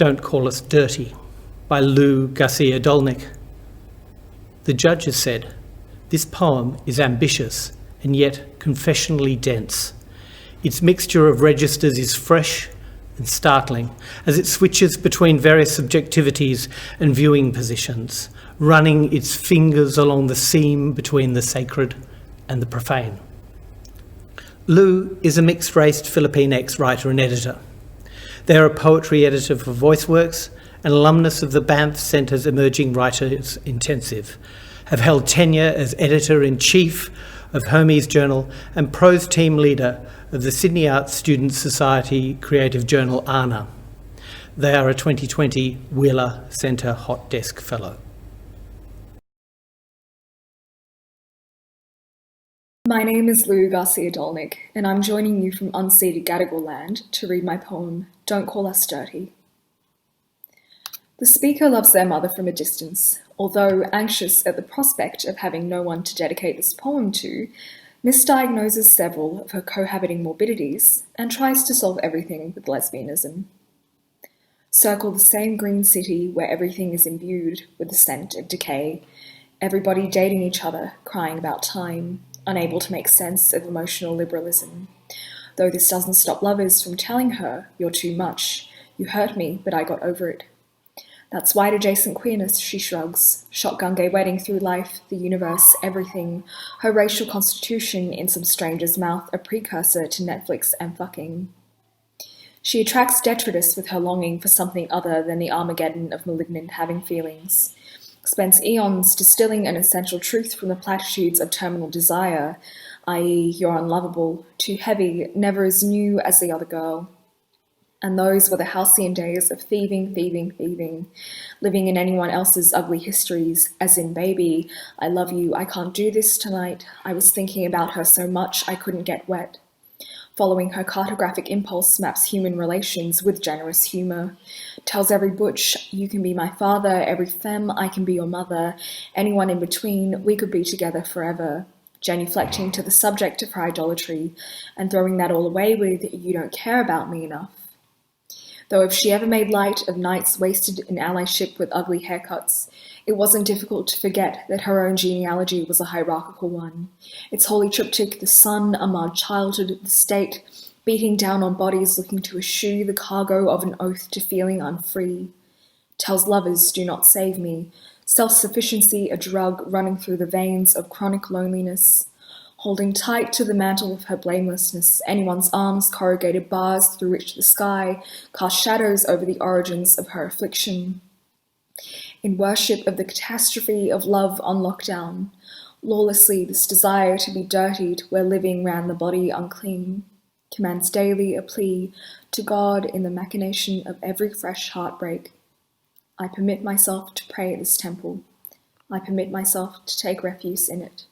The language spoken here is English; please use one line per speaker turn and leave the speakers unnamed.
Don't Call Us Dirty by Garcia-Dolnik. The judge has said, "This poem is ambitious and yet confessionally dense. Its mixture of registers is fresh and startling as it switches between various subjectivities and viewing positions, running its fingers along the seam between the sacred and the profane." Lou is a mixed-raced Filipinx writer and editor. They are a poetry editor for Voiceworks, an alumnus of the Banff Centre's Emerging Writers Intensive, have held tenure as editor-in-chief of Hermes Journal and Prose team leader of the Sydney Arts Students' Society creative journal ARNA. They are a 2020 Wheeler Centre Hot Desk Fellow.
My name is Garcia-Dolnik, and I'm joining you from unceded Gadigal land to read my poem, Don't Call Us Dirty. The speaker loves their mother from a distance. Although anxious at the prospect of having no one to dedicate this poem to, misdiagnoses several of her cohabiting morbidities and tries to solve everything with lesbianism. Circle the same green city where everything is imbued with the scent of decay, everybody dating each other, crying about time, unable to make sense of emotional liberalism. Though this doesn't stop lovers from telling her, "You're too much, you hurt me, but I got over it." That's white adjacent queerness, she shrugs, shotgun gay wedding through life, the universe, everything, her racial constitution in some stranger's mouth, a precursor to Netflix and fucking. She attracts detritus with her longing for something other than the Armageddon of malignant having feelings. Spends eons distilling an essential truth from the platitudes of terminal desire, i.e. you're unlovable, too heavy, never as new as the other girl. And those were the halcyon days of thieving, living in anyone else's ugly histories, as in, baby, I love you, I can't do this tonight, I was thinking about her so much I couldn't get wet. Following her cartographic impulse maps human relations with generous humour, tells every butch, you can be my father, every femme, I can be your mother, anyone in between, we could be together forever. Genuflecting to the subject of her idolatry, and throwing that all away with, you don't care about me enough. Though if she ever made light of nights wasted in allyship with ugly haircuts, it wasn't difficult to forget that her own genealogy was a hierarchical one. Its holy triptych, the sun, a marred childhood, the state, beating down on bodies looking to eschew the cargo of an oath to feeling unfree. Tells lovers, do not save me. Self-sufficiency, a drug running through the veins of chronic loneliness. Holding tight to the mantle of her blamelessness, anyone's arms corrugated bars through which the sky cast shadows over the origins of her affliction. In worship of the catastrophe of love on lockdown, lawlessly this desire to be dirtied where living ran the body unclean, commands daily a plea to God in the machination of every fresh heartbreak. I permit myself to pray at this temple. I permit myself to take refuge in it.